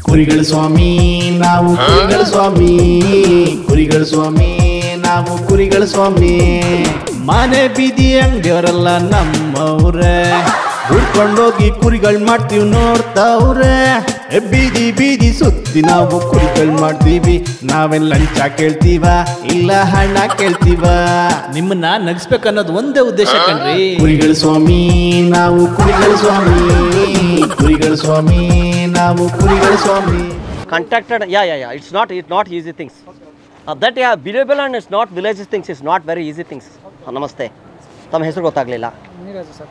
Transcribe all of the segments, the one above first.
ಕುರಿಗಳ ಸ್ವಾಮಿ ನಾವು ಕುರಿಗಳ ಸ್ವಾಮಿ, ಕುರಿಗಳ ಸ್ವಾಮಿ ನಾವು ಕುರಿಗಳ ಸ್ವಾಮಿ. ಮನೆ ಬೀದಿ ಅಂಗಡಿಯವರೆಲ್ಲ ನಮ್ಮವ್ರೆ, ಹುಡ್ಕೊಂಡೋಗಿ ಕುರಿಗಳು ಮಾಡ್ತೀವಿ ನೋಡ್ತಾವ್ರೆ. ಬೀದಿ ಬೀದಿ ಸುತ್ತಿ ನಾವು ಕುರಿಗಳು ಮಾಡ್ತೀವಿ. ನಾವೇನ್ ಲಂಚ ಕೇಳ್ತೀವ ಇಲ್ಲ ಹಣ ಕೇಳ್ತೀವ? ನಿಮ್ಮನ್ನ ನಗಿಸ್ಬೇಕನ್ನೋದು ಒಂದೇ ಉದ್ದೇಶ ಕಣ್ರಿ. ಕುರಿಗಳ ಸ್ವಾಮಿ ನಾವು ಕುರಿಗಳ ಸ್ವಾಮಿ, ಕುರಿಗಳ ಸ್ವಾಮಿ ನಾವು ಕುರಿಗಳ ಸ್ವಾಮಿ. Contacted, yeah. It's not easy things. That believable and it's not villages things. It's not very easy things. ನಮಸ್ತೆ, ತಮ್ಮ ಹೆಸರು ಗೊತ್ತಾಗಲಿಲ್ಲ.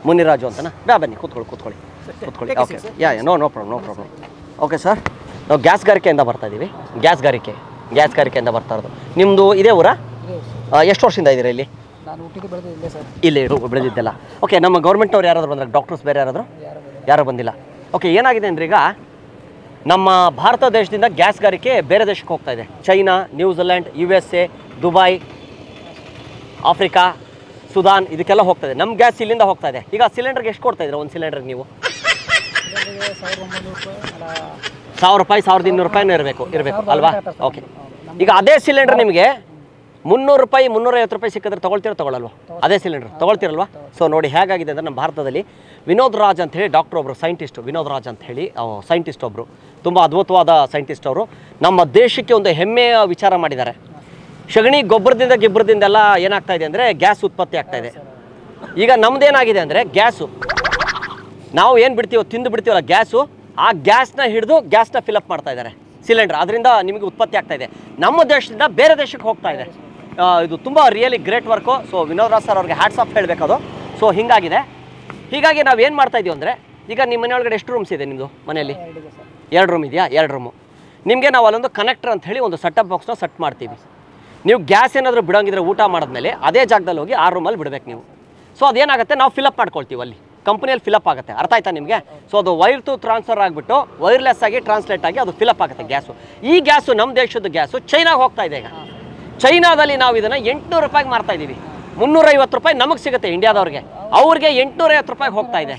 ಮುನಿರಾಜು ಅಂತನಾ? ಬನ್ನಿ ಕೂತ್ಕೊಳ್ಳಿ. Okay, no problem. Okay sir, ನಾವು ಗ್ಯಾಸ್ಗಾರಿಕೆಯಿಂದ ಬರ್ತಾ ಇದ್ದೀವಿ. ಗ್ಯಾಸ್ಗಾರಿಕೆಯಿಂದ ಬರ್ತಾ ಇರೋದು. ನಿಮ್ಮದು ಇದೇ ಊರಾ? ಎಷ್ಟು ವರ್ಷದಿಂದ ಇದ್ದೀರಾ ಇಲ್ಲಿ? ಇಲ್ಲಿ ಬೆಳೆದಿದ್ದೆಲ್ಲ. ಓಕೆ, ನಮ್ಮ ಗೌರ್ಮೆಂಟ್ನವ್ರು ಯಾರಾದರೂ ಬಂದ್ರೆ, ಡಾಕ್ಟರ್ಸ್ ಬೇರೆ ಯಾರು ಬಂದಿಲ್ಲ? ಓಕೆ, ಏನಾಗಿದೆ ಅಂದ್ರೆ ಈಗ ನಮ್ಮ ಭಾರತ ದೇಶದಿಂದ ಗ್ಯಾಸ್ಗಾರಿಕೆ ಬೇರೆ ದೇಶಕ್ಕೆ ಹೋಗ್ತಾ ಇದೆ. ಚೈನಾ, ನ್ಯೂಜಿಲೆಂಡ್, USA, ದುಬೈ, ಆಫ್ರಿಕಾ, ಸುದಾನ್, ಇದಕ್ಕೆಲ್ಲ ಹೋಗ್ತಾ ಇದೆ. ನಮ್ಮ ಗ್ಯಾಸ್ ಇಲ್ಲಿಂದ ಹೋಗ್ತಾ ಇದೆ. ಈಗ ಸಿಲಿಂಡರ್ಗೆ ಎಷ್ಟು ಕೊಡ್ತಾ ಇದ್ದೀರಾ? ಒಂದು ಸಿಲಿಂಡರ್ಗೆ ನೀವು 1000 ರೂಪಾಯಿ, 1200 ರೂಪಾಯಿನೂ ಇರಬೇಕು ಅಲ್ವಾ? ಓಕೆ, ಈಗ ಅದೇ ಸಿಲಿಂಡರ್ ನಿಮಗೆ 300 ರೂಪಾಯಿ, 350 ರೂಪಾಯಿ ಸಿಕ್ಕಿದ್ರೆ ತಗೊಳ್ಲ್ವಾ? ಅದೇ ಸಿಲಿಂಡರ್ ತಗೊಳ್ತಿರಲ್ವಾ? ಸೊ ನೋಡಿ ಹೇಗಾಗಿದೆ ಅಂದರೆ, ನಮ್ಮ ಭಾರತದಲ್ಲಿ ವಿನೋದ್ ರಾಜ್ ಅಂತ ಹೇಳಿ ಡಾಕ್ಟರ್ ಒಬ್ಬರು ಸೈಂಟಿಸ್ಟು, ವಿನೋದ್ ರಾಜ್ ಅಂತ ಹೇಳಿ ಸೈಂಟಿಸ್ಟ್ ಒಬ್ಬರು, ತುಂಬ ಅದ್ಭುತವಾದ ಸೈಂಟಿಸ್ಟ್ ಅವರು. ನಮ್ಮ ದೇಶಕ್ಕೆ ಒಂದು ಹೆಮ್ಮೆಯ ವಿಚಾರ ಮಾಡಿದ್ದಾರೆ. ಸಗಣಿ ಗೊಬ್ಬರದಿಂದೆಲ್ಲ ಏನಾಗ್ತಾ ಇದೆ ಅಂದರೆ ಗ್ಯಾಸ್ ಉತ್ಪತ್ತಿ ಆಗ್ತಾ ಇದೆ. ಈಗ ನಮ್ದೇನಾಗಿದೆ ಅಂದರೆ ಗ್ಯಾಸು ನಾವು ಏನು ತಿಂದು ಬಿಡ್ತೀವಲ್ಲ ಗ್ಯಾಸು, ಆ ಗ್ಯಾಸ್ನ ಹಿಡಿದು ಗ್ಯಾಸ್ನ ಫಿಲಪ್ ಮಾಡ್ತಾ ಇದ್ದಾರೆ ಸಿಲಿಂಡರ್. ಅದರಿಂದ ನಿಮಗೆ ಉತ್ಪತ್ತಿ ಆಗ್ತಾ ಇದೆ. ನಮ್ಮ ದೇಶದಿಂದ ಬೇರೆ ದೇಶಕ್ಕೆ ಹೋಗ್ತಾ ಇದೆ. ಇದು ತುಂಬ really great work. So Vinod Raj sir ಅವ್ರಿಗೆ ಹ್ಯಾಟ್ಸ್ ಆಫ್ ಹೇಳಬೇಕದು. ಸೊ ಹೀಗಾಗಿ ನಾವು ಏನು ಮಾಡ್ತಾ ಇದೀವಿ ಅಂದರೆ, ಈಗ ನಿಮ್ಮ ಮನೆಯೊಳಗಡೆ ಎಷ್ಟು ರೂಮ್ಸ್ ಇದೆ ನಿಮ್ಮದು ಮನೆಯಲ್ಲಿ? 2 ರೂಮ್ ಇದೆಯಾ? 2 ರೂಮು. ನಿಮಗೆ ನಾವು ಅಲ್ಲೊಂದು ಕನೆಕ್ಟರ್ ಅಂತ ಹೇಳಿ ಒಂದು ಸೆಟಪ್ ಬಾಕ್ಸ್ನ ಸೆಟ್ ಮಾಡ್ತೀವಿ. ನೀವು ಗ್ಯಾಸ್ ಏನಾದರೂ ಬಿಡೋಂಗಿದ್ರೆ ಊಟ ಮಾಡಿದ್ಮೇಲೆ ಅದೇ ಜಾಗದಲ್ಲಿ ಹೋಗಿ ಆ ರೂಮಲ್ಲಿ ಬಿಡಬೇಕು ನೀವು. ಸೊ ಅದೇನಾಗುತ್ತೆ, ನಾವು ಫಿಲಪ್ ಮಾಡ್ಕೊಳ್ತೀವಿ ಅಲ್ಲಿ, ಕಂಪ್ನಿಯಲ್ಲಿ ಫಿಲಪ್ ಆಗುತ್ತೆ. ಅರ್ಥ ಆಯ್ತಾ ನಿಮಗೆ? ಸೊ ಅದು ವೈರ್ ಟು ಟ್ರಾನ್ಸ್ಫರ್ ಆಗಿಬಿಟ್ಟು ವೈರ್ಲೆಸ್ ಆಗಿ ಟ್ರಾನ್ಸ್ಲೇಟ್ ಆಗಿ ಅದು ಫಿಲಪ್ ಆಗುತ್ತೆ ಗ್ಯಾಸು. ಈ ಗ್ಯಾಸು ನಮ್ಮ ದೇಶದ ಗ್ಯಾಸು ಚೈನಾಗೆ ಹೋಗ್ತಾ ಇದೆ. ಈಗ ಚೈನಾದಲ್ಲಿ ನಾವು ಇದನ್ನು 800 ರೂಪಾಯಿಗೆ ಮಾರ್ತಾ ಇದ್ದೀವಿ. 350 ರೂಪಾಯಿ ನಮಗೆ ಸಿಗುತ್ತೆ ಇಂಡಿಯಾದವ್ರಿಗೆ, ಅವ್ರಿಗೆ 850 ರೂಪಾಯಿಗೆ ಹೋಗ್ತಾ ಇದೆ.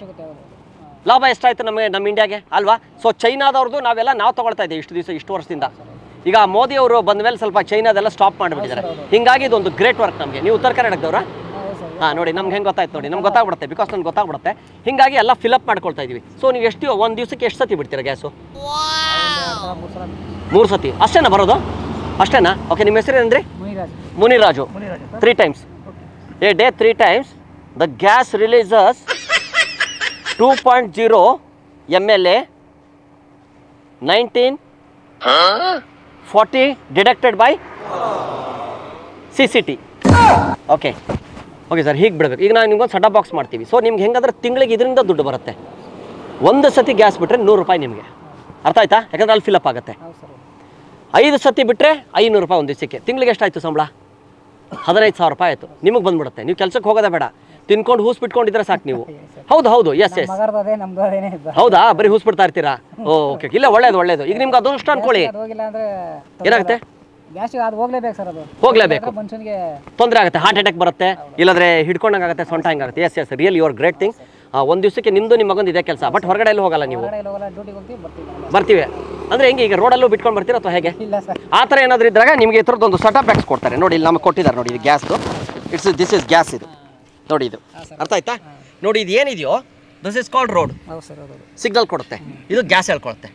ಲಾಭ ಎಷ್ಟಾಯಿತು ನಮ್ಮ ಇಂಡಿಯಾಗೆ ಅಲ್ವಾ? ಸೊ ಚೈನಾದವ್ರದ್ದು ನಾವು ತೊಗೊಳ್ತಾ ಇದ್ದೀವಿ ಇಷ್ಟು ವರ್ಷದಿಂದ. ಈಗ ಮೋದಿ ಅವರು ಬಂದ ಮೇಲೆ ಸ್ವಲ್ಪ ಚೈನಾದೆಲ್ಲ ಸ್ಟಾಪ್ ಮಾಡಿಬಿಟ್ಟಿದ್ದಾರೆ. ಹೀಗಾಗಿ ಇದೊಂದು ಗ್ರೇಟ್ ವರ್ಕ್ ನಮಗೆ. ನೀವು ಉತ್ತರ ಕರ್ನಾಟಕದವ್ರಾ? ಹಾಂ, ನೋಡಿ ನಮ್ಗೆ ಹೆಂಗೆ ಗೊತ್ತಾಯ್ತು ನೋಡಿ, ನಮ್ಗೆ ಗೊತ್ತಾಗ್ಬಿಡುತ್ತೆ, ಬಿಕಾಸ್ ನನಗೆ ಗೊತ್ತಾಗ್ಬಿಡುತ್ತೆ. ಹೀಗಾಗಿ ಎಲ್ಲ ಫಿಲಪ್ ಮಾಡ್ಕೊಳ್ತಾ ಇದ್ದೀವಿ. ಸೊ ನೀವು ಒಂದು ದಿವಸಕ್ಕೆ ಎಷ್ಟು ಸತಿ ಬಿಡ್ತೀರಾ ಗ್ಯಾಸು? 3 ಸತಿ ಅಷ್ಟೇನಾ ಬರೋದು? ಅಷ್ಟೇನಾ? ಓಕೆ, ನಿಮ್ಮ ಹೆಸರು ಏನಂದ್ರಿ? Muniraju. 3 times a day, 3 times the gas releases 2.0 mla 1940 detected by CCT. Okay sir, ಹೀಗೆ ಬಿಡಬೇಕು. ಈಗ ನಾವು ನಿಮ್ಗೊಂದು ಸೆಟಪ್ ಬಾಕ್ಸ್ ಮಾಡ್ತೀವಿ. ಸೊ ನಿಮ್ಗೆ ಹೆಂಗಂದ್ರೆ ತಿಂಗಳಿಗೆ ಇದರಿಂದ ದುಡ್ಡು ಬರುತ್ತೆ. 1 ಸತಿ ಗ್ಯಾಸ್ ಬಿಟ್ಟರೆ 100 ರೂಪಾಯಿ ನಿಮಗೆ. ಅರ್ಥ ಆಯ್ತಾ? ಯಾಕಂದ್ರೆ ಅಲ್ಲಿ ಫಿಲಪ್ ಆಗುತ್ತೆ. 5 ಸತಿ ಬಿಟ್ಟರೆ 500 ರೂಪಾಯಿ ಒಂದು ದಿವಸಕ್ಕೆ. ತಿಂಗಳಿಗೆ ಎಷ್ಟಾಯಿತು ಸಂಬಳ? 15,000 ರೂಪಾಯಿ ಆಯಿತು. ನಿಮಗೆ ಬಂದ್ಬಿಡುತ್ತೆ. ನೀವು ಕೆಲಸಕ್ಕೆ ಹೋಗೋದೇ ಬೇಡ, ತಿನ್ಕೊಂಡು ಹೂಸ್ ಬಿಟ್ಕೊಂಡಿದ್ರೆ ಸಾಕು ನೀವು. ಹೌದು, ಎಸ್. ಹೌದಾ? ಬರೀ ಹೂಸ್ ಬಿಡ್ತಾ ಇರ್ತೀರಾ? ಓಕೆ, ಇಲ್ಲ, ಒಳ್ಳೇದು. ಈಗ ನಿಮ್ಗೆ ಅದು ಇಷ್ಟ ಅನ್ಕೊಳ್ಳಿ, ಏನಾಗುತ್ತೆ? ಹೋಗ್ಲೇಬೇಕು, ತೊಂದರೆ ಆಗುತ್ತೆ, ಹಾರ್ಟ್ ಅಟ್ಯಾಕ್ ಬರುತ್ತೆ, ಇಲ್ಲಾಂದ್ರೆ ಹಿಡ್ಕೊಂಡಂಗಾಗುತ್ತೆ, ಸೊಂಟ ಹಿಂಗಾಗುತ್ತೆ. Yes, real your great thing. 1 ದಿವಸಕ್ಕೆ ನಿಮ್ಮದು ನಿಮ್ಮ ಮಗಂದು ಇದೇ ಕೆಲಸ. ಬಟ್ ಹೊರಗಡೆ ಎಲ್ಲೂ ಹೋಗಲ್ಲ ನೀವು? ಬರ್ತೀವಿ ಅಂದರೆ ಹೆಂಗೆ? ಈಗ ರೋಡಲ್ಲೂ ಬಿಟ್ಕೊಂಡು ಬರ್ತೀರಾ ಅಥವಾ ಹೇಗೆ? ಆ ಥರ ಏನಾದರೂ ಇದ್ದಾಗ ನಿಮಗೆ ಈ ಥರದ್ದು ಒಂದು ಸೆಟಪ್ ಬಾಕ್ಸ್ ಕೊಡ್ತಾರೆ. ನೋಡಿ, ಇಲ್ಲಿ ನಮಗೆ ಕೊಟ್ಟಿದ್ದಾರೆ ನೋಡಿ, ಇದು ಗ್ಯಾಸ್ದು. This is gas. ಇದು ನೋಡಿ, ಇದು ಅರ್ಥ ಆಯ್ತಾ? ನೋಡಿ, ಇದು ಏನಿದೆಯೋ this is called road. Signal ಕೊಡುತ್ತೆ, ಇದು ಗ್ಯಾಸ್ ಹೇಳ್ಕೊಳುತ್ತೆ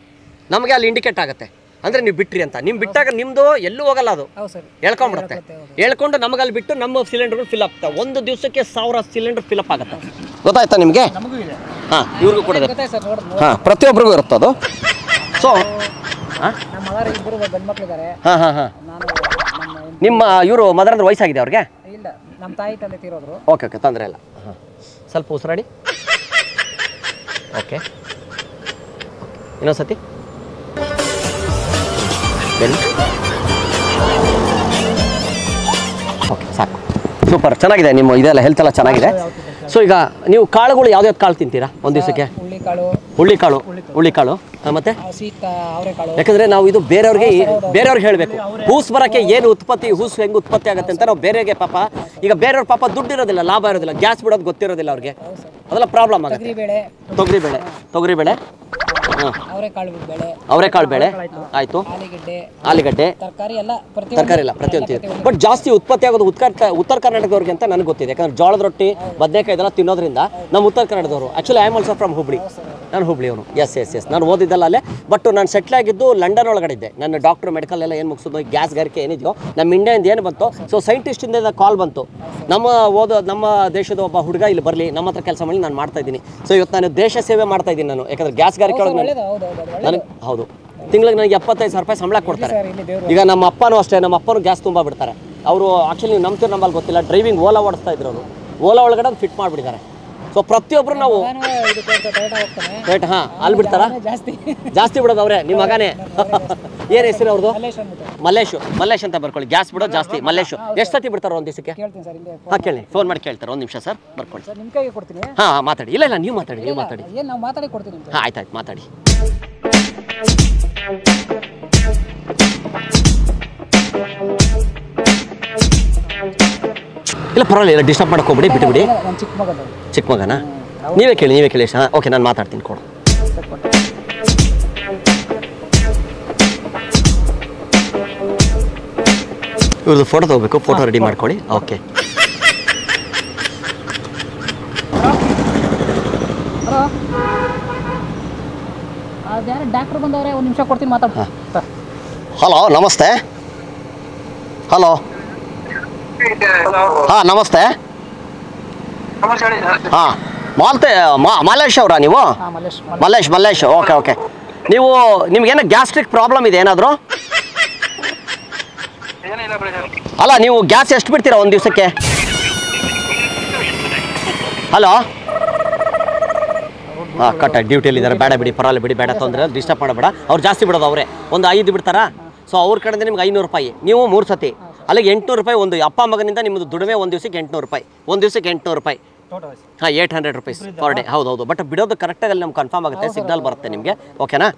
ನಮಗೆ. ಅಲ್ಲಿ ಇಂಡಿಕೇಟ್ ಆಗುತ್ತೆ ಅಂದರೆ ನೀವು ಬಿಟ್ರಿ ಅಂತ. ನೀವು ಬಿಟ್ಟಾಗ ನಿಮ್ಮದು ಎಲ್ಲೂ ಹೋಗಲ್ಲ, ಅದು ಹೇಳ್ಕೊಂಡ್ಬಿಡುತ್ತೆ. ಹೇಳ್ಕೊಂಡು ನಮಗಲ್ಲಿ ಬಿಟ್ಟು ನಮ್ಮ ಸಿಲಿಂಡರ್ಗಳು ಫಿಲ್ ಆಗ್ತವೆ. 1 ದಿವಸಕ್ಕೆ 1000 ಸಿಲಿಂಡರ್ ಫಿಲಪ್ ಆಗುತ್ತೆ. ಗೊತ್ತಾಯ್ತಾ ನಿಮಗೆ? ಹಾಂ, ಇವ್ರಿಗೂ ಕೂಡ ಹಾಂ, ಪ್ರತಿಯೊಬ್ಬರಿಗೂ ಇರುತ್ತೆ ಅದು. ಸೊ ಹಾಂ, ನಿಮ್ಮ ಇವರು ಮದರ್ ಅಂದ್ರೆ ವಯಸ್ಸಾಗಿದೆ ಅವ್ರಿಗೆ? ಓಕೆ, ತೊಂದರೆ ಇಲ್ಲ. ಹಾಂ, ಸ್ವಲ್ಪ ಉಸಿರಾಡಿ. ಓಕೆ, ಇನ್ನೊಂದ್ಸತಿ ಓಕೆ, ಸಾಕು. ಸೂಪರ್, ಚೆನ್ನಾಗಿದೆ ನಿಮ್ಮ ಇದೆಲ್ಲ, ಹೆಲ್ತ್ ಎಲ್ಲ ಚೆನ್ನಾಗಿದೆ. ಸೊ ಈಗ ನೀವು ಕಾಳುಗಳು ಯಾವ್ದಾವ್ದು ಕಾಳು ತಿಂತೀರಾ ಒಂದು ದಿವಸಕ್ಕೆ? ಹುಳ್ಳಿಕಾಳು ಮತ್ತೆ ಅವರೆಕಾಳು. ಯಾಕಂದ್ರೆ ನಾವು ಇದು ಬೇರೆಯವ್ರಿಗೆ ಹೇಳಬೇಕು. ಹೂಸ್ ಬರಕ್ಕೆ ಏನು ಉತ್ಪತ್ತಿ, ಹೂಸ್ ಹೆಂಗೆ ಉತ್ಪತ್ತಿ ಆಗುತ್ತೆ ಅಂತ ನಾವು ಬೇರೆಗೆ ಪಾಪ, ಈಗ ಬೇರೆಯವ್ರ ಪಾಪ ದುಡ್ಡು ಇರೋದಿಲ್ಲ, ಲಾಭ ಇರೋದಿಲ್ಲ, ಗ್ಯಾಸ್ ಬಿಡೋದು ಗೊತ್ತಿರೋದಿಲ್ಲ ಅವ್ರಿಗೆ, ಅದೆಲ್ಲ ಪ್ರಾಬ್ಲಮ್ ಆಗುತ್ತೆ. ತೊಗರಿಬೇಳೆ, ಅವರೆಕಾಳು ಬೇಳೆ ಆಯ್ತು, ಆಲೂಗಡ್ಡೆ, ತರಕಾರಿ ಎಲ್ಲ ಪ್ರತಿಯೊಂದು. ಬಟ್ ಜಾಸ್ತಿ ಉತ್ಪತ್ತಿ ಆಗೋದು ಉತ್ತರ ಕರ್ನಾಟಕದವ್ರಿಗೆ ಅಂತ ನನಗೆ ಗೊತ್ತಿದೆ. ಯಾಕಂದ್ರೆ ಜೋಳದ ರೊಟ್ಟಿ, ಬದನೆಕಾಯಿ ಇದೆಲ್ಲ ತಿನ್ನೋದ್ರಿಂದ ನಮ್ಮ ಉತ್ತರ ಕನ್ನಡದವರು. Actually I am also from Hubli. ನಾನು ಹುಬ್ಳಿಯವನು. ಎಸ್ ನಾನು ಓದಿದ್ದಲ್ಲ ಅಲ್ಲೇ. ಬಟ್ ನಾನು ಸೆಟ್ಲ್ ಆಗಿದ್ದು ಲಂಡನ್ ಒಳಗಡೆ ಇದ್ದೆ. ನನ್ನ ಡಾಕ್ಟರ್ ಮೆಡಿಕಲ್ ಎಲ್ಲ ಏನು ಮುಗಿಸೋದು, ಗ್ಯಾಸ್ ಗಾರಿಕೆ ಏನಿದೆಯೋ ನಮ್ಮ ಇಂಡಿಯಾದಿಂದ ಏನು ಬಂತು, ಸೊ ಸೈಂಟಿಸ್ಟಿಂದ ಕಾಲ್ ಬಂತು, ನಮ್ಮ ದೇಶದ ಒಬ್ಬ ಹುಡುಗ ಇಲ್ಲಿ ಬರಲಿ, ನಮ್ಮ ಹತ್ರ ಕೆಲಸ ಮಾಡಿ ನಾನು ಮಾಡ್ತಾ ಇದ್ದೀನಿ. ಸೊ ಇವತ್ತು ನಾನು ದೇಶ ಸೇವೆ ಮಾಡ್ತಾ ಇದ್ದೀನಿ ನಾನು. ಯಾಕಂದ್ರೆ ಗ್ಯಾಸ್ ಗಾರಿಕೆ ಒಳಗೆ ನನಗೆ ಹೌದು ತಿಂಗಳಿಗೆ ನನಗೆ 75,000 ರೂಪಾಯಿ ಸಂಬಳ ಕೊಡ್ತಾರೆ. ಈಗ ನಮ್ಮ ಅಪ್ಪನೂ ಅಷ್ಟೇ, ನಮ್ಮ ಅಪ್ಪನೂ ಗ್ಯಾಸ್ ತುಂಬ ಬಿಡ್ತಾರೆ. ಅವರು ಆ್ಯಕ್ಚುಲಿ ನಂಬ್ತೀವಿ ನಮ್ಮಲ್ಲಿ ಗೊತ್ತಿಲ್ಲ, ಡ್ರೈವಿಂಗ್ ಓಲಾ ಓಡಿಸ್ತಾ ಇದ್ರು ಅವರು. ಓಲಾ ಒಳಗಡೆ ಅದು ಫಿಟ್ ಮಾಡಿಬಿಟ್ಟಿದ್ದಾರೆ. ಸೊ ಪ್ರತಿಯೊಬ್ಬರು ನಾವು ಅಲ್ಲಿ ಬಿಡ್ತಾರಾ, ಜಾಸ್ತಿ ಬಿಡೋದು ಅವರೇ. ನಿಮ್ಮ ಮಗನೇ ಏನು ಹೆಸರು ಅವ್ರದ್ದು? ಮಲ್ಲೇಶ್ ಅಂತ ಬರ್ಕೊಳ್ಳಿ. ಗ್ಯಾಸ್ ಬಿಡೋದು ಜಾಸ್ತಿ ಮಲ್ಲೇಶು. ಎಷ್ಟು ಸತಿ ಬಿಡ್ತಾರೆ ಒಂದು ದಿವಸಕ್ಕೆ? ಕೇಳಿ, ಫೋನ್ ಮಾಡಿ ಕೇಳ್ತಾರೆ. ಒಂದು ನಿಮಿಷ ಸರ್, ಬರ್ಕೊಳ್ಳಿ. ಮಾತಾಡಿ. ಇಲ್ಲ ನೀವು ಮಾತಾಡಿ. ಆಯ್ತು ಮಾತಾಡಿ. ಇಲ್ಲ ಪರವಾಗಿಲ್ಲ, ಡಿಸ್ಟರ್ಬ್ ಮಾಡಕ್ಕೆ ಹೋಗ್ಬಿಡಿ, ಬಿಟ್ಟುಬಿಡಿ. ಚಿಕ್ಕ ಮಗನಾ? ನೀವೇ ಕೇಳಿ. ಓಕೆ, ನಾನು ಮಾತಾಡ್ತೀನಿ, ಕೊಡು. ಇವ್ರದ್ದು ಫೋಟೋ ತಗೋಬೇಕು, ಫೋಟೋ ರೆಡಿ ಮಾಡ್ಕೊಳ್ಳಿ. ಓಕೆ, ಡಾಕ್ಟರ್ ಬಂದವ್ರೆ, ಒಂದು ನಿಮಿಷ ಕೊಡ್ತೀನಿ, ಮಾತಾಡ. ಹಲೋ, ನಮಸ್ತೆ. ಹಲೋ, ನಮಸ್ತೆ. ಮಲ್ಲೇಶ್ ಅವರಾ ನೀವು? ಮಲ್ಲೇಶ್. ಓಕೆ. ನಿಮ್ಗೇನೋ ಗ್ಯಾಸ್ಟ್ರಿಕ್ ಪ್ರಾಬ್ಲಮ್ ಇದೆ ಏನಾದರೂ? ಅಲ್ಲ, ನೀವು ಗ್ಯಾಸ್ ಎಷ್ಟು ಬಿಡ್ತೀರಾ ಒಂದು ದಿವಸಕ್ಕೆ? ಹಲೋ, ಕಟ್ಟ ಡ್ಯೂಟಿಯಲ್ಲಿದ್ದಾರೆ. ಬೇಡ ಬಿಡಿ, ಪರವಾಗಿಲ್ಲ ಬಿಡಿ, ಬೇಡ ತೊಂದರೆ, ಡಿಸ್ಟರ್ಬ್ ಮಾಡಬೇಡ. ಅವ್ರು ಜಾಸ್ತಿ ಬಿಡೋದು ಅವರೇ. ಒಂದು 5 ಬಿಡ್ತಾರಾ? ಸೊ ಅವ್ರ ಕಡೆಯಿಂದ ನಿಮ್ಗೆ 500 ರೂಪಾಯಿ. ನೀವು 3 ಸತಿ, ಅಲ್ಲಿಗೆ 800 ರೂಪಾಯಿ. ಒಂದು ಅಪ್ಪ ಮಗನಿಂದ ನಿಮ್ಮದು ದುಡಿಮೆ ಒಂದು ದಿವಸಕ್ಕೆ 800 ರೂಪಾಯಿ. 800 ರೂಪಾಯಿ. 800 ರುಪೀಸ್ ಪರ್ ಡೇ. ಹೌದು. ಬಟ್ ಬಿಡೋದು ಕರೆಕ್ಟಾಗಿ ಅಲ್ಲಿ ನಮ್ಗೆ ಕನ್ಫರ್ಮ್ ಆಗುತ್ತೆ, ಸಿಗ್ನಲ್ ಬರುತ್ತೆ ನಿಮಗೆ. ಓಕೆನಾ?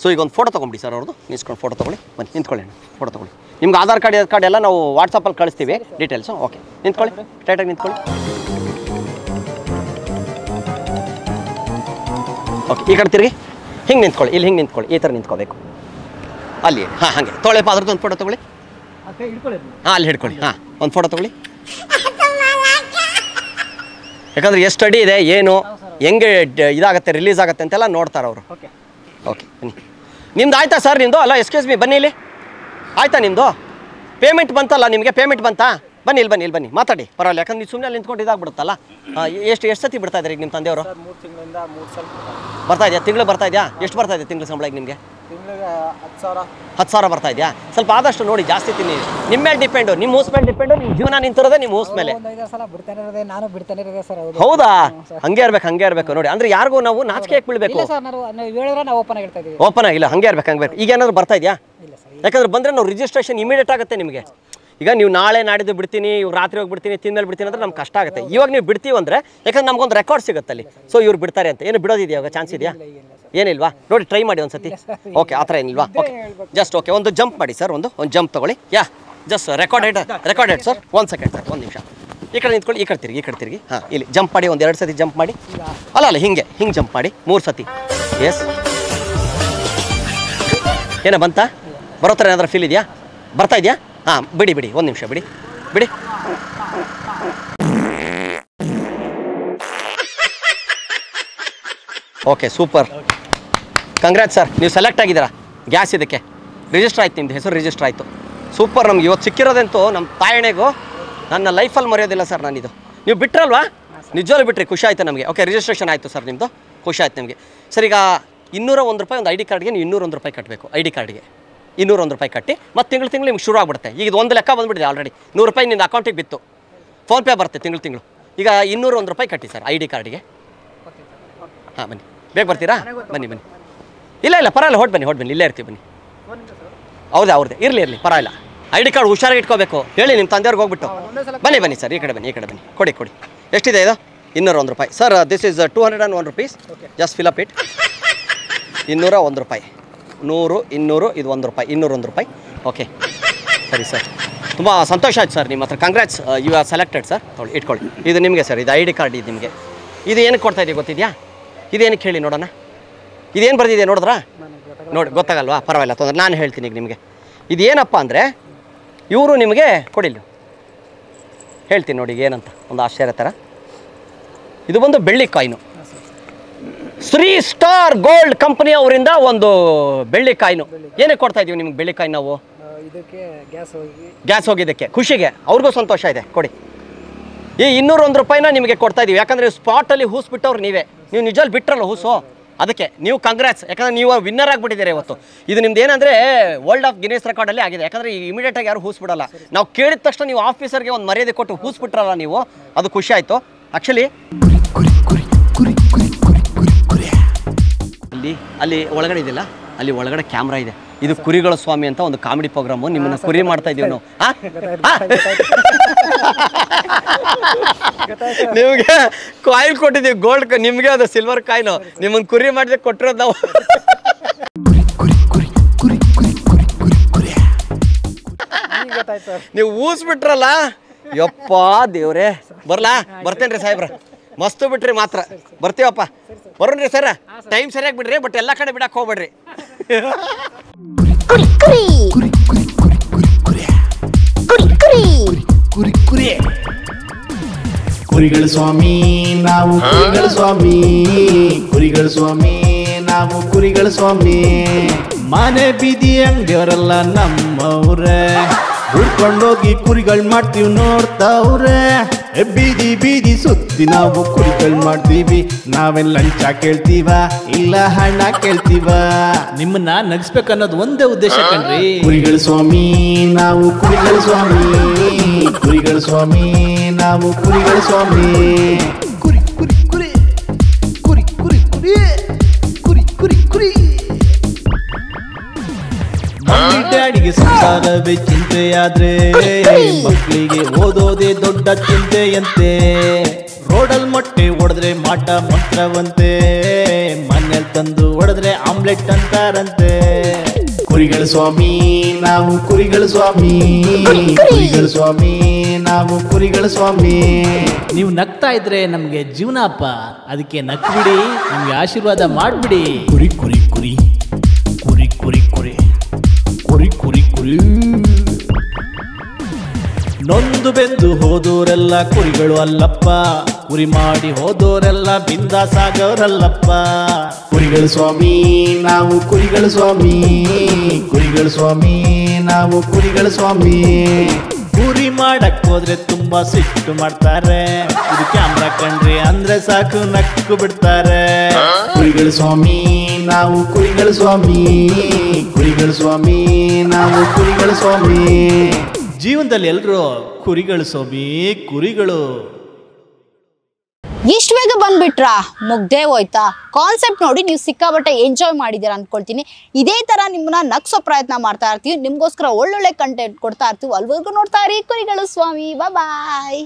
ಸೊ ಈಗ ಒಂದು ಫೋಟೋ ತೊಗೊಂಬಿಡಿ ಸರ್ ಅವ್ರದ್ದು. ನಿಲ್ಸ್ಕೊಂಡು ಫೋಟೋ ತೊಗೊಳ್ಳಿ. ಬನ್ನಿ, ನಿಂತ್ಕೊಳ್ಳಿ. ಫೋಟೋ ತೊಗೊಳ್ಳಿ. ನಿಮ್ಗೆ ಆಧಾರ್ ಕಾರ್ಡ್ ಎಲ್ಲ ನಾವು ವಾಟ್ಸಪ್ಪಲ್ಲಿ ಕಳಿಸ್ತೀವಿ ಡೀಟೇಲ್ಸು. ಓಕೆ, ನಿಂತ್ಕೊಳ್ಳಿ, ಸ್ಟ್ರೈಟಾಗಿ ನಿಂತ್ಕೊಳ್ಳಿ. ಓಕೆ, ಈ ಕಡೆ ತಿರುಗಿ ಹಿಂಗೆ ನಿಂತ್ಕೊಳ್ಳಿ. ಇಲ್ಲಿ ಹಿಂಗೆ ನಿಂತ್ಕೊಳ್ಳಿ, ಈ ಥರ ನಿಂತ್ಕೋಬೇಕು. ಅಲ್ಲಿ ಹಾಗೆ ತೊಗೊಳ್ಳಿಪ್ಪ. ಅದ್ರದ್ದು ಒಂದು ಫೋಟೋ ತೊಗೊಳ್ಳಿ. ಅಲ್ಲಿ ಹಿಡ್ಕೊಳ್ಳಿ. ಒಂದು ಫೋಟೋ ತೊಗೊಳ್ಳಿ. ಯಾಕಂದ್ರೆ ಎಷ್ಟು ಅಡಿ ಇದೆ, ಏನು ಹೆಂಗೆ ಇದಾಗುತ್ತೆ, ರಿಲೀಸ್ ಆಗುತ್ತೆ ಅಂತೆಲ್ಲ ನೋಡ್ತಾರೆ ಅವರು. ಓಕೆ, ಬನ್ನಿ. ನಿಮ್ದು ಆಯ್ತಾ ಸರ್? ನಿಮ್ಮದು ಅಲ್ಲ, ಎಕ್ಸ್ಕ್ಯೂಸ್ ಮೀ, ಬನ್ನಿ ಇಲ್ಲಿ. ಆಯ್ತಾ ನಿಮ್ಮದು? ಪೇಮೆಂಟ್ ಬಂತಲ್ಲ ನಿಮಗೆ? ಪೇಮೆಂಟ್ ಬಂತಾ? ಬನ್ನಿ ಇಲ್ಲಿ ಬನ್ನಿ, ಮಾತಾಡಿ, ಪರವಾಗಿಲ್ಲ. ಯಾಕಂದ್ರೆ ನೀವು ಸುಮ್ಮನೆ ಅಲ್ಲಿ ನಿಂತ್ಕೊಂಡು ಇದಾಗ್ಬಿಡುತ್ತಲ್ಲ. ಎಷ್ಟು ಸತಿ ಬಿಡ್ತಾ ಇದ್ದಾರೆ ಈಗ ನಿಮ್ಮ ತಂದೆಯವರು? 3 ತಿಂಗಳಿಂದ 3 ಸಲ ಬರ್ತಾ ಇದೆಯಾ? ತಿಂಗಳು ಬರ್ತಾ ಇದೆಯಾ? ಎಷ್ಟು ಬರ್ತಾ ಇದೆ ತಿಂಗಳು ಸಂಬಳ ಈಗ ನಿಮಗೆ? ತಿಂಗಳಿಗೆ 10,000. 10,000 ಬರ್ತಾ ಇದೆಯಾ? ಸ್ವಲ್ಪ ಆದಷ್ಟು ನೋಡಿ, ಜಾಸ್ತಿ ತಿನ್ನಿ. ನಿಮ್ಮ ಮೇಲೆ ಡಿಪೆಂಡು, ನಿಮ್ಮ ಹೂಸ್ ಮೇಲೆ ಡಿಪೆಂಡು. ನಿಮ್ಮ ಜೀವನ ನಿಂತಿರೋದೇ ನಿಮ್ಮ ಹೂಸ್ ಮೇಲೆ. ನಾನು ಬಿಡ್ತಾನೆ ಇರೋದೇ ಸರ್. ಹೌದಾ? ಹಂಗೆ ಇರ್ಬೇಕು ನೋಡಿ. ಅಂದ್ರೆ ಯಾರಿಗೂ ನಾವು ನಾಚಿಕೆ ಬೀಳ್ಬೇಕು. ಓಪನ್ ಆಗಿಲ್ಲ, ಹಂಗೆ ಇರ್ಬೇಕು. ಈಗ ಏನಾದ್ರು ಬರ್ತಾ ಇದೆಯಾ? ಯಾಕಂದ್ರೆ ಬಂದ್ರೆ ನಾವು ರಿಜಿಸ್ಟ್ರೇಷನ್ ಇಮಿಡಿಯೇಟ್ ಆಗುತ್ತೆ ನಿಮಗೆ. ಈಗ ನೀವು ನಾಳೆ ನಾಡಿದ್ದು ಬಿಡ್ತೀನಿ, ಇವ್ರು ರಾತ್ರಿ ಹೋಗಿ ಬಿಡ್ತೀನಿ, ತಿಂದಲ್ಲಿ ಬಿಡ್ತೀನಿ ಅಂದ್ರೆ ನಮ್ಗೆ ಕಷ್ಟ ಆಗುತ್ತೆ. ಇವಾಗ ನೀವು ಬಿಡ್ತೀವಿ ಅಂದರೆ ಯಾಕಂದ್ರೆ ನಮ್ಗೊಂದು ರೆಕಾರ್ಡ್ ಸಿಗುತ್ತೆ ಅಲ್ಲಿ. ಸೊ ಇವ್ರು ಬಿಡ್ತಾರೆ ಅಂತ. ಏನು ಬಿಡೋದಿದೆಯಾ? ಇವಾಗ ಚಾನ್ಸ್ ಇದೆಯಾ? ಏನಿಲ್ವಾ? ನೋಡಿ, ಟ್ರೈ ಮಾಡಿ ಒಂದ್ಸತಿ. ಓಕೆ, ಆ ಥರ ಏನಿಲ್ವಾ? ಓಕೆ, ಜಸ್ಟ್ ಓಕೆ, ಒಂದು ಜಂಪ್ ಮಾಡಿ ಸರ್. ಒಂದು ಜಂಪ್ ತೊಗೊಳ್ಳಿ. Just recorded sir. 1 second sir, 1 ನಿಮಿಷ. ಈ ಕಡೆ ನಿಂತ್ಕೊಳ್ಳಿ. ಈ ಕಡೆ ತಿರುಗಿ. ಇಲ್ಲಿ ಜಂಪ್ ಮಾಡಿ, 1-2 ಸತಿ ಜಂಪ್ ಮಾಡಿ. ಅಲ್ಲ, ಹಿಂಗೆ ಜಂಪ್ ಮಾಡಿ 3 ಸತಿ. ಎಸ್, ಏನೋ ಬಂತಾ? ಬರೋ ಥರ ಏನಾದರೂ ಫೀಲ್ ಇದೆಯಾ? ಬರ್ತಾ ಇದೆಯಾ? ಬಿಡಿ 1 ನಿಮಿಷ ಬಿಡಿ. Okay, super, congrats sir. ನೀವು ಸೆಲೆಕ್ಟ್ ಆಗಿದ್ದೀರಾ ಗ್ಯಾಸ್. ಇದಕ್ಕೆ ರಿಜಿಸ್ಟರ್ ಆಯ್ತು, ನಿಮ್ಮದು ಹೆಸರು ರಿಜಿಸ್ಟರ್ ಆಯಿತು. ಸೂಪರ್. ನಮ್ಗೆ ಇವತ್ತು ಸಿಕ್ಕಿರೋದಂತೂ ನಮ್ಮ ತಾಯಣೆಗೂ ನನ್ನ ಲೈಫಲ್ಲಿ ಮರೆಯೋದಿಲ್ಲ ಸರ್ ನಾನಿದು. ನೀವು ಬಿಟ್ರಲ್ವಾ? ನಿಜವಾಗ್ಲೂ ಬಿಟ್ರಿ, ಖುಷಿ ಆಯಿತು ನಮಗೆ. ಓಕೆ, ರಿಜಿಸ್ಟ್ರೇಷನ್ ಆಯಿತು ಸರ್ ನಿಮ್ಮದು, ಖುಷಿ ಆಯ್ತು ನಿಮಗೆ. ಸರ್, ಈಗ 201 ರೂಪಾಯಿ ಒಂದು ID ಕಾರ್ಡ್ಗೆ ನೀವು 201 ರೂಪಾಯಿ ಕಟ್ಟಬೇಕು. ID ಕಾರ್ಡ್ಗೆ 201 ರೂಪಾಯಿ ಕಟ್ಟಿ ಮತ್ತೆ ತಿಂಗಳು ನಿಮ್ಗೆ ಶುರು ಆಗ್ಬಿಡುತ್ತೆ. ಈಗ ಇದು ಒಂದು ಲೆಕ್ಕ ಬಂದುಬಿಟ್ಟಿದೆ ಆಲ್ರೆಡಿ. 100 ರೂಪಾಯಿ ನಿನ್ನ ಅಕೌಂಟಿಗೆ ಬಿತ್ತು, ಫೋನ್ಪೇ ಬರುತ್ತೆ ತಿಂಗಳು. ಈಗ 201 ರೂಪಾಯಿ ಕಟ್ಟಿ ಸರ್ ID ಕಾರ್ಡಿಗೆ. ಬನ್ನಿ, ಬೇಗ ಬರ್ತೀರಾ? ಬನ್ನಿ. ಇಲ್ಲ ಪರವಾಗಿಲ್ಲ, ಹೊಟ್ಟು ಬನ್ನಿ, ಇಲ್ಲೇ ಇರ್ತೀವಿ, ಬನ್ನಿ. ಅವ್ರದ್ದೇ ಇರಲಿ, ಪರವಾಗಿಲ್ಲ. ID ಕಾರ್ಡ್ ಹುಷಾರಾಗಿ ಇಟ್ಕೋಬೇಕು. ಹೇಳಿ ನಿಮ್ಮ ತಂದೆಯವ್ರಿಗೆ ಹೋಗ್ಬಿಟ್ಟು. ಬನ್ನಿ ಸರ್, ಈ ಕಡೆ ಬನ್ನಿ. ಕೊಡಿ. ಎಷ್ಟಿದೆ ಇದು? 201 ರೂಪಾಯಿ sir. This is 201 rupees. Just fill up it. 201 ರೂಪಾಯಿ. 100, 200, ಇದು 1 ರೂಪಾಯಿ, 201 ರೂಪಾಯಿ. ಓಕೆ ಸರಿ ಸರ್, ತುಂಬ ಸಂತೋಷ ಆಯ್ತು ಸರ್. ನಿಮ್ಮ ಹತ್ರ congrats, you are selected sir. ತೊಗೊಳ್ಳಿ, ಇಟ್ಕೊಳ್ಳಿ. ಇದು ನಿಮಗೆ ಸರ್, ಇದು ID ಕಾರ್ಡ್ ಇದು ನಿಮಗೆ. ಇದು ಏನಕ್ಕೆ ಕೊಡ್ತಾ ಇದೆಯಾ ಗೊತ್ತಿದೆಯಾ? ಇದೇನಕ್ಕೆ ಹೇಳಿ ನೋಡೋಣ. ಇದೇನು ಬರ್ದಿದೆ ನೋಡಿದ್ರಾ? ನೋಡಿ ಗೊತ್ತಾಗಲ್ವಾ? ಪರವಾಗಿಲ್ಲ, ತೊಂದರೆ, ನಾನು ಹೇಳ್ತೀನಿ ಈಗ ನಿಮಗೆ. ಇದೇನಪ್ಪ ಅಂದರೆ ಇವರು ನಿಮಗೆ ಕೊಡಿಲ್ಲ, ಹೇಳ್ತೀನಿ ನೋಡಿ ಏನಂತ, ಒಂದು ಆಶ್ಚರ್ಯ ಥರ. ಇದು ಬಂದು ಬೆಳ್ಳಿ coin, Shri star gold company ಅವರಿಂದ ಒಂದು ಬೆಳ್ಳಿ ಕಾಯಿನು. ಏನಕ್ಕೆ ಕೊಡ್ತಾ ಇದೀವಿ ನಿಮ್ಗೆ ಬೆಳ್ಳಿ ಕಾಯಿನ್ ನಾವು? ಇದಕ್ಕೆ ಗ್ಯಾಸ್ ಹೋಗಿದ್ದಕ್ಕೆ, ಖುಷಿಗೆ, ಅವ್ರಿಗೂ ಸಂತೋಷ ಇದೆ. ಕೊಡಿ. ಈ 201 ರೂಪಾಯಿನ ನಿಮಗೆ ಕೊಡ್ತಾ ಇದೀವಿ. ಯಾಕಂದರೆ ಸ್ಪಾಟಲ್ಲಿ ಹೂಸ್ ಬಿಟ್ಟವ್ರು ನೀವೇ. ನೀವು ನಿಜಲ್ಲಿ ಬಿಟ್ರಲ್ಲ ಹೂಸು, ಅದಕ್ಕೆ ನೀವು ಕಂಗ್ರಾಟ್ಸ್. ಯಾಕಂದರೆ ನೀವು ವಿನ್ನರ್ ಆಗಿಬಿಟ್ಟಿದ್ದೀರಿ ಇವತ್ತು. ಇದು ನಿಮ್ದು ಏನಂದರೆ ವರ್ಲ್ಡ್ ಆಫ್ ಗಿನ್ನೆಸ್ ರೆಕಾರ್ಡಲ್ಲಿ ಆಗಿದೆ. ಯಾಕಂದರೆ ಈಗ ಇಮಿಡಿಯೇಟಾಗಿ ಯಾರು ಹೂಸ್ ಬಿಡಲ್ಲ. ನಾವು ಕೇಳಿದ ತಕ್ಷಣ ನೀವು ಆಫೀಸರ್ಗೆ ಒಂದು ಮರ್ಯಾದೆ ಕೊಟ್ಟು ಹೂಸ್ ಬಿಟ್ರಲ್ಲ ನೀವು, ಅದು ಖುಷಿ ಆಯಿತು. ಆ್ಯಕ್ಚುಲಿ ಅಲ್ಲಿ ಒಳಗಡೆ ಇದೆಯಲ್ಲ, ಅಲ್ಲಿ ಒಳಗಡೆ ಕ್ಯಾಮ್ರಾ ಇದೆ. ಇದು ಕುರಿಗಳ ಸ್ವಾಮಿ ಅಂತ ಒಂದು ಕಾಮಿಡಿ ಪ್ರೋಗ್ರಾಮು. ನಿಮ್ಮನ್ನು ಕುರಿ ಮಾಡ್ತಾ ಇದೀವಿ ನಾವು. ನಿಮಗೆ ಕಾಯಿನ್ ಕೊಟ್ಟಿದ್ದೀವಿ, ಗೋಲ್ಡ್. ನಿಮಗೆ ಅದು ಸಿಲ್ವರ್ ಕಾಯಿನು. ನಿಮ್ಮನ್ನು ಕುರಿ ಮಾಡಿದ್ರೆ ಕೊಟ್ಟಿರೋದು ನಾವು. ನೀವು ಊಸ್ಬಿಟ್ರಲ್ಲ, ಯಪ್ಪ ದೇವ್ರೆ. ಬರ್ಲಾ? ಬರ್ತೇನ್ರಿ ಸಾಹೇಬ್ರ. ಮಸ್ತು ಬಿಟ್ರಿ ಮಾತ್ರ. ಬರ್ತೀವಪ್ಪ, ಬರೋಣ್ರಿ ಸರ್. ಟೈಮ್ ಸರಿಯಾಗಿ ಬಿಡ್ರಿ, ಬಟ್ ಎಲ್ಲ ಕಡೆ ಬಿಡಕ್ಕೆ ಹೋಗ್ಬೇಡ್ರಿ. ಕುರಿಗಳ ಸ್ವಾಮಿ ನಾವು, ಕುರಿಗಳ ಸ್ವಾಮಿ, ಕುರಿಗಳ ಸ್ವಾಮಿ ನಾವು, ಕುರಿಗಳ ಸ್ವಾಮಿ. ಮನೆ ಬೀದಿ ಅಂಗಡಿಯವರೆಲ್ಲ ನಮ್ಮವ್ರೆ, ಹುಡ್ಕೊಂಡೋಗಿ ಕುರಿಗಳು ಮಾಡ್ತೀವಿ ನೋಡ್ತಾವ್ರೆ. ಬೀದಿ ಬೀದಿ ಸುತ್ತಿ ನಾವು ಕುರಿಗಳು ಮಾಡ್ತೀವಿ. ನಾವೆಲ್ಲ ಲಂಚ ಕೇಳ್ತೀವ, ಇಲ್ಲ ಹಣ ಕೇಳ್ತೀವ. ನಿಮ್ಮನ್ನ ನಗಿಸ್ಬೇಕನ್ನೋದು ಒಂದೇ ಉದ್ದೇಶ ಕಣ್ರಿ. ಕುರಿಗಳ ಸ್ವಾಮಿ ನಾವು, ಕುರಿಗಳ ಸ್ವಾಮಿ, ಕುರಿಗಳ ಸ್ವಾಮಿ ನಾವು, ಕುರಿಗಳ ಸ್ವಾಮಿ. ಕುರಿ ಕುರಿ ಕುರಿ ಕುರಿ ಕುರಿ ಕುರಿ ಕುರಿ ಕುರಿ ಕುರಿ. ಮಮ್ಮಿ ಡ್ಯಾಡಿಗೆ ಸಂಸಾರವೇ ಚಿಂತೆಯಾದ್ರೆ, ಮಕ್ಕಳಿಗೆ ಓದೋದೇ ದೊಡ್ಡ ಚಿಂತೆಯಂತೆ. ರೋಡಲ್ ಮೊಟ್ಟೆ ಹೊಡೆದ್ರೆ ಮಾಟ ಮಂತ್ರವಂತೆ, ಮನೇಲಿ ತಂದು ಹೊಡೆದ್ರೆ ಆಮ್ಲೆಟ್ ಅಂತಾರಂತೆ. ಕುರಿಗಳ ಸ್ವಾಮಿ ನಾವು, ಕುರಿಗಳ ಸ್ವಾಮಿ, ಕುರಿಗಳ ಸ್ವಾಮಿ ನಾವು, ಕುರಿಗಳ ಸ್ವಾಮಿ. ನೀವು ನಗ್ತಾ ಇದ್ರೆ ನಮ್ಗೆ ಜೀವನ ಅಪ್ಪ, ಅದಕ್ಕೆ ನಕ್ಬಿಡಿ, ನಮ್ಗೆ ಆಶೀರ್ವಾದ ಮಾಡ್ಬಿಡಿ. ಕುರಿ ಕುರಿ ಕುರಿ ಕುರಿ ಕುರಿ ಕುರಿ ಕುರಿ ಕುರಿ ಕುರಿ. ನೊಂದು ಬೆಂದು ಹೋದೋರೆಲ್ಲ ಕುರಿಗಳು ಅಲ್ಲಪ್ಪ, ಕುರಿ ಮಾಡಿ ಹೋದೋರೆಲ್ಲ ಬಿಂದಾಸಾಗವ್ರಲ್ಲಪ್ಪ. ಕುರಿಗಳ ಸ್ವಾಮಿ ನಾವು, ಕುರಿಗಳ ಸ್ವಾಮಿ, ಕುರಿಗಳ ಸ್ವಾಮಿ ನಾವು, ಕುರಿಗಳ ಸ್ವಾಮಿ. ಕುರಿ ಮಾಡಕ್ ಹೋದ್ರೆ ತುಂಬಾ ಸಿಟ್ಟು ಮಾಡ್ತಾರೆ, ಇದು ಕ್ಯಾಮ್ರಾ ಕಂಡ್ರಿ ಅಂದ್ರೆ ಸಾಕು ನಕ್ಕು ಬಿಡ್ತಾರೆ. ಕುರಿಗಳ ಸ್ವಾಮಿ ನಾವು, ಕುರಿಗಳ ಸ್ವಾಮಿ, ಕುರಿಗಳ ಸ್ವಾಮಿ ನಾವು, ಕುರಿಗಳ ಸ್ವಾಮಿ. ಜೀವನದಲ್ಲಿ ಎಲ್ರು ಕುರಿಗಳು ಸ್ವಾಮಿ, ಕುರಿಗಳು. ಇಷ್ಟು ಬೇಗ ಬಂದ್ಬಿಟ್ರಾ? ಮುಗ್ದೇ ಹೋಯ್ತಾ? ಕಾನ್ಸೆಪ್ಟ್ ನೋಡಿ ನೀವು ಸಿಕ್ಕಾಬಟ್ಟೆ ಎಂಜಾಯ್ ಮಾಡಿದ್ದೀರಾ ಅಂದ್ಕೊಳ್ತೀನಿ. ಇದೇ ಥರ ನಿಮ್ಮನ್ನ ನಗ್ಸೋ ಪ್ರಯತ್ನ ಮಾಡ್ತಾ ಇರ್ತೀವಿ, ನಿಮಗೋಸ್ಕರ ಒಳ್ಳೊಳ್ಳೆ ಕಂಟೆಂಟ್ ಕೊಡ್ತಾ ಇರ್ತೀವಿ. ಅಲ್ಲಿವರೆಗೂ ನೋಡ್ತಾ ಇರಿ ಕುರಿಗಳು ಸ್ವಾಮಿ. ಬಾಯ್.